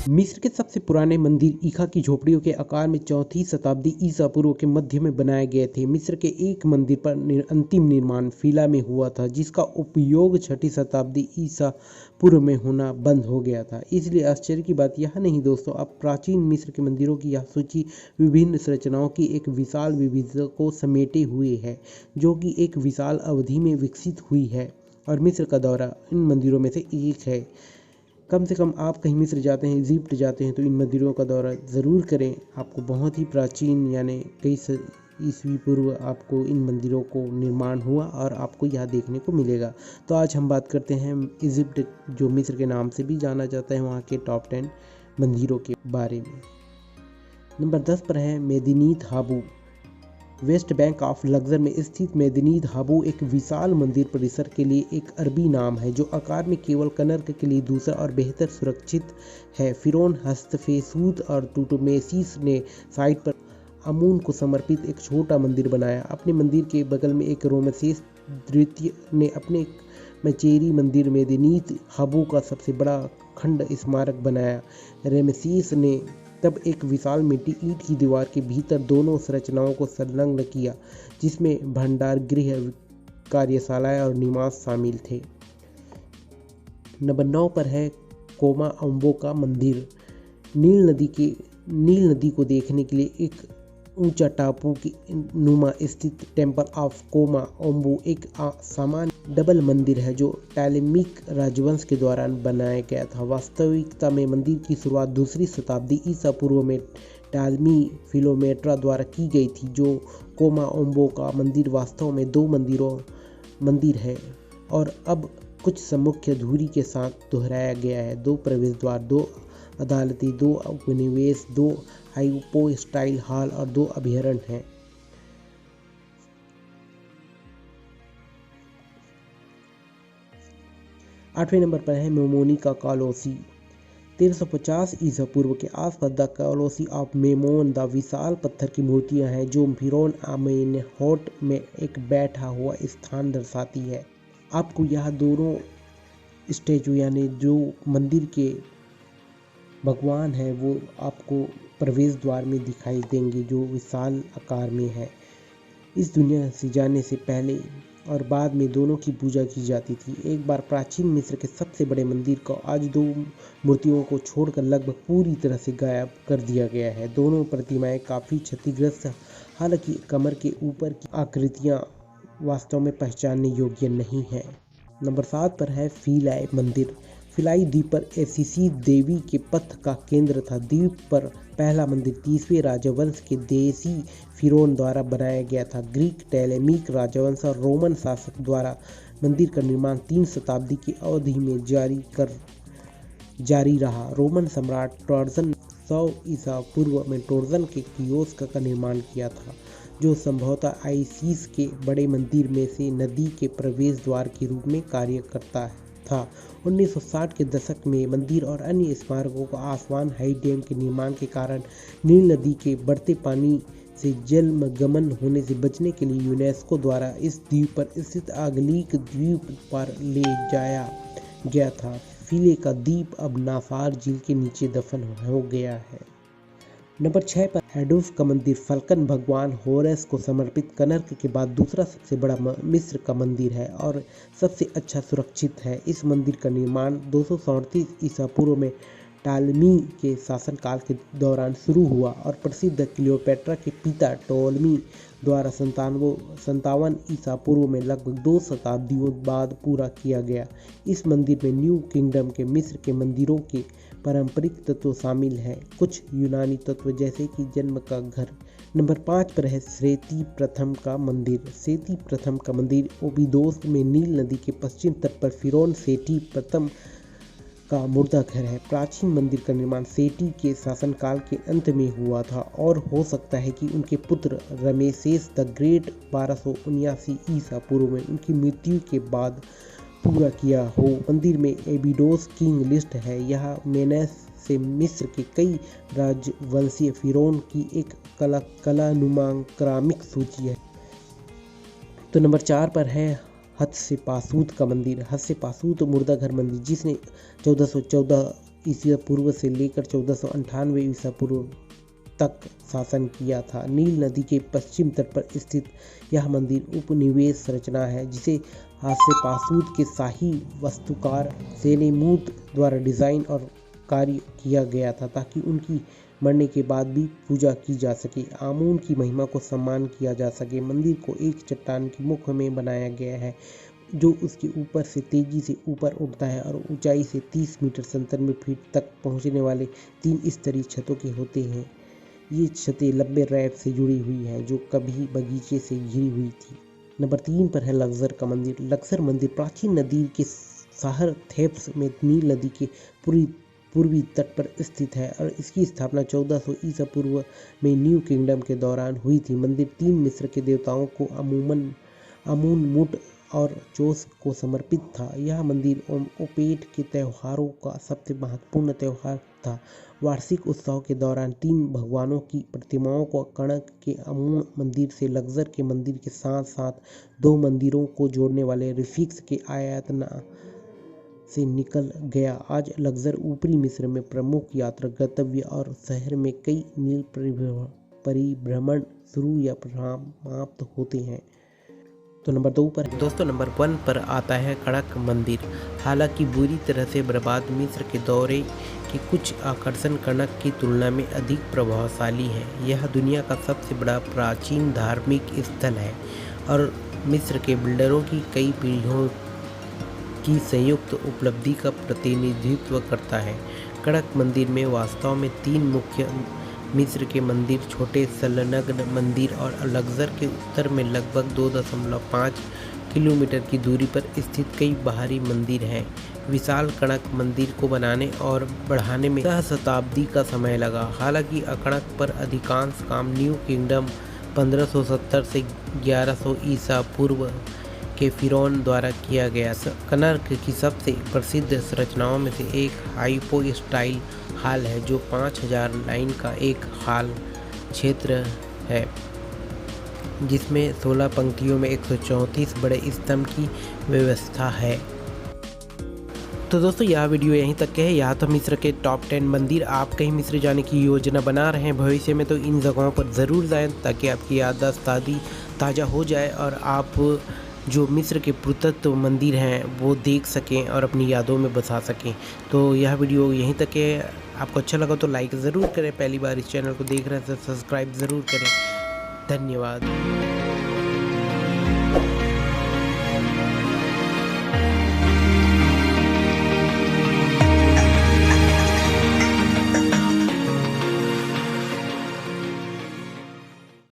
मिस्र के सबसे पुराने मंदिर ईखा की झोपड़ियों के आकार में चौथी शताब्दी ईसा पूर्व के मध्य में बनाए गए थे। मिस्र के एक मंदिर पर अंतिम निर्माण फिला में हुआ था, जिसका उपयोग छठी शताब्दी ईसा पूर्व में होना बंद हो गया था। इसलिए आश्चर्य की बात यह नहीं दोस्तों, अब प्राचीन मिस्र के मंदिरों की यह सूची विभिन्न संरचनाओं की एक विशाल विविधता को समेटे हुए है, जो कि एक विशाल अवधि में विकसित हुई है। और मिस्र का दौरा इन मंदिरों में से एक है। कम से कम आप कहीं मिस्र जाते हैं, इजिप्ट जाते हैं, तो इन मंदिरों का दौरा ज़रूर करें। आपको बहुत ही प्राचीन यानी कई ईस्वी पूर्व आपको इन मंदिरों को निर्माण हुआ और आपको यह देखने को मिलेगा। तो आज हम बात करते हैं इजिप्ट, जो मिस्र के नाम से भी जाना जाता है, वहाँ के टॉप 10 मंदिरों के बारे में। नंबर 10 पर है मेदिनीत हाबू। वेस्ट बैंक ऑफ लग्जर में स्थित मेदिनीत हाबू एक विशाल मंदिर परिसर के लिए एक अरबी नाम है, जो आकार में केवल कनर्क के लिए दूसरा और बेहतर सुरक्षित है। फिरौन हस्तफेसूत और टूटमेसिस ने साइट पर अमून को समर्पित एक छोटा मंदिर बनाया। अपने मंदिर के बगल में एक रोमसेस द्वितीय ने अपने मचेरी मंदिर मेदिनीत हाबू का सबसे बड़ा खंड स्मारक बनाया। रेमसेस ने तब एक विशाल मिट्टी ईंट की दीवार के भीतर दोनों संरचनाओं को संलग्न किया, जिसमें भंडार गृह, कार्यशालाएं और निवास शामिल थे। नंबर 9 पर है कोमा ओम्बो का मंदिर। नील नदी को देखने के लिए एक ऊंचा टापू की नुमा स्थित टेम्पल ऑफ कोमा ओम्बो एक सामान्य डबल मंदिर है, जो टॉलेमिक राजवंश के दौरान बनाया गया था। वास्तविकता में मंदिर की शुरुआत दूसरी शताब्दी ईसा पूर्व में टॉलमी फिलोमेट्रा द्वारा की गई थी। जो कोमा ओम्बो का मंदिर वास्तव में दो मंदिर है और अब कुछ सम्मुख धुरी के साथ दोहराया गया है। 2 प्रवेश द्वार, 2 अदालतें, 2 उपनिवेश, 2 हाइपो स्टाइल हॉल और 2 अभयारण्य हैं। आठवें नंबर पर है मेमोनी का कॉलोसी। 1350 ईसा पूर्व के आसपास द कॉलोसी ऑफ मेमोन द विशाल पत्थर की मूर्तियां हैं, जो फिरौन आमेनहोट में एक बैठा हुआ स्थान दर्शाती है। आपको यह दोनों स्टैचू यानी जो मंदिर के भगवान है वो आपको प्रवेश द्वार में दिखाई देंगे, जो विशाल आकार में है। इस दुनिया से जाने से पहले और बाद में दोनों की पूजा की जाती थी। एक बार प्राचीन मिस्र के सबसे बड़े मंदिर को आज 2 मूर्तियों को छोड़कर लगभग पूरी तरह से गायब कर दिया गया है। दोनों प्रतिमाएं काफ़ी क्षतिग्रस्त, हालांकि कमर के ऊपर की आकृतियां वास्तव में पहचानने योग्य नहीं है। नंबर 7 पर है फिलाई मंदिर। फिलाई द्वीप पर एसीसी देवी के पथ का केंद्र था। द्वीप पर पहला मंदिर 30वें राजवंश के देसी फिरौन द्वारा बनाया गया था। ग्रीक, टॉलेमिक राजवंश और रोमन शासक द्वारा मंदिर का निर्माण 3 शताब्दी की अवधि में जारी रहा। रोमन सम्राट ट्राजन 100 ईसा पूर्व में ट्रोजन के कियोस्क का निर्माण किया था, जो संभवतः आइसिस के बड़े मंदिर में से नदी के प्रवेश द्वार के रूप में कार्य करता था। 1960 के दशक में मंदिर और अन्य स्मारकों को आसवान हाई डैम के निर्माण के कारण नील नदी के बढ़ते पानी से जलमग्न होने से बचने के लिए यूनेस्को द्वारा इस द्वीप पर स्थित आगलिक द्वीप पर ले जाया गया था। फिले का द्वीप अब नाफार झील के नीचे दफन हो गया है। नंबर 6 पर हेडोस का मंदिर फल्कन भगवान होरस को समर्पित कनर्क के बाद दूसरा सबसे बड़ा मिस्र का मंदिर है और सबसे अच्छा सुरक्षित है। इस मंदिर का निर्माण 237 ईसा पूर्व में टॉलमी के शासनकाल के दौरान शुरू हुआ और प्रसिद्ध क्लियोपेट्रा के पिता टॉलमी द्वारा 57 ईसा पूर्व में लगभग 2 शताब्दियों बाद पूरा किया गया। इस मंदिर में न्यू किंगडम के मिस्र के मंदिरों के पारंपरिक तत्व शामिल हैं, कुछ यूनानी तत्व जैसे कि जन्म का घर। नंबर 5 पर है सेती प्रथम का मंदिर। सेती प्रथम का मंदिर ओबिदोस में नील नदी के पश्चिम तट पर फिरौन सेती प्रथम का मुर्दा घर है। प्राचीन मंदिर का निर्माण सेती के शासनकाल के अंत में हुआ था और हो सकता है कि उनके पुत्र रमेसेस द ग्रेट 1279 ईसा पूर्व में उनकी मृत्यु के बाद पूरा किया हो। मंदिर में एबिडोस किंग लिस्ट है। यह मेनेस से मिस्र के कई राजवंशीय फिरौन की एक कलानुमा क्रमिक सूची है। तो नंबर 4 पर है हत्शेपासूत का मंदिर। हत्शेपासूत मुर्दा घर मंदिर, जिसने 1414 ईसा पूर्व से लेकर 1498 ईसा पूर्व तक शासन किया था। नील नदी के पश्चिम तट पर स्थित यह मंदिर उपनिवेश संरचना है, जिसे हास्यपासूद के शाही वास्तुकार सेनेमूट द्वारा डिजाइन और कार्य किया गया था, ताकि उनकी मरने के बाद भी पूजा की जा सके, आमून की महिमा को सम्मान किया जा सके। मंदिर को एक चट्टान के मुख में बनाया गया है, जो उसके ऊपर से तेजी से ऊपर उठता है और ऊंचाई से 30 मीटर 97 फीट तक पहुंचने वाले 3 स्तरीय छतों के होते हैं। ये छतें लंबे रैप से जुड़ी हुई हैं, जो कभी बगीचे से घिरी हुई थी। नंबर 3 पर है लक्सर का मंदिर। लक्सर मंदिर प्राचीन नदी के शहर थेब्स में नील नदी के पूर्वी तट पर स्थित है और इसकी स्थापना 1400 ईसा पूर्व में न्यू किंगडम के दौरान हुई थी। मंदिर 3 मिस्र के देवताओं को अमून मुट और चोस को समर्पित था। यह मंदिर ओपेट के त्योहारों का सबसे महत्वपूर्ण त्योहार था। वार्षिक उत्सव के दौरान 3 भगवानों की प्रतिमाओं को कणक के अमून मंदिर से लक्सर के मंदिर के साथ साथ 2 मंदिरों को जोड़ने वाले रिफिक्स के आयतना से निकल गया। आज लक्सर ऊपरी मिस्र में प्रमुख यात्रा गंतव्य और शहर में कई मील परिभ्रमण शुरू या समाप्त होते हैं। तो नंबर 2 पर दोस्तों नंबर 1 पर आता है कड़क मंदिर। हालांकि बुरी तरह से बर्बाद मिस्र के दौरे के कुछ आकर्षण कड़क की तुलना में अधिक प्रभावशाली हैं। यह दुनिया का सबसे बड़ा प्राचीन धार्मिक स्थल है और मिस्र के बिल्डरों की कई पीढ़ियों की संयुक्त उपलब्धि का प्रतिनिधित्व करता है। कड़क मंदिर में वास्तव में 3 मुख्य मिस्र के मंदिर, छोटे संलग्न मंदिर और लक्सर के उत्तर में लगभग 2.5 किलोमीटर की दूरी पर स्थित कई बाहरी मंदिर हैं। विशाल कड़क मंदिर को बनाने और बढ़ाने में शताब्दी का समय लगा। हालांकि अकड़क पर अधिकांश काम न्यू किंगडम 1570 से 1100 ईसा पूर्व के फिरौन द्वारा किया गया। कनर्क की सबसे प्रसिद्ध संरचनाओं में से एक हाइपो स्टाइल हॉल है, जो 5000 लाइन का एक हॉल क्षेत्र है, जिसमें 16 पंक्तियों में 134 बड़े स्तंभ की व्यवस्था है। तो दोस्तों यह वीडियो यहीं तक के है। यहाँ तो मिस्र के टॉप 10 मंदिर। आप कहीं मिस्र जाने की योजना बना रहे हैं भविष्य में, तो इन जगहों पर ज़रूर जाएं, ताकि आपकी याददाश्त ताज़ा हो जाए और आप जो मिस्र के पुरातत्व मंदिर हैं वो देख सकें और अपनी यादों में बसा सकें। तो यह वीडियो यहीं तक है। आपको अच्छा लगा तो लाइक ज़रूर करें, पहली बार इस चैनल को देख रहे हैं तो सब्सक्राइब ज़रूर करें। धन्यवाद।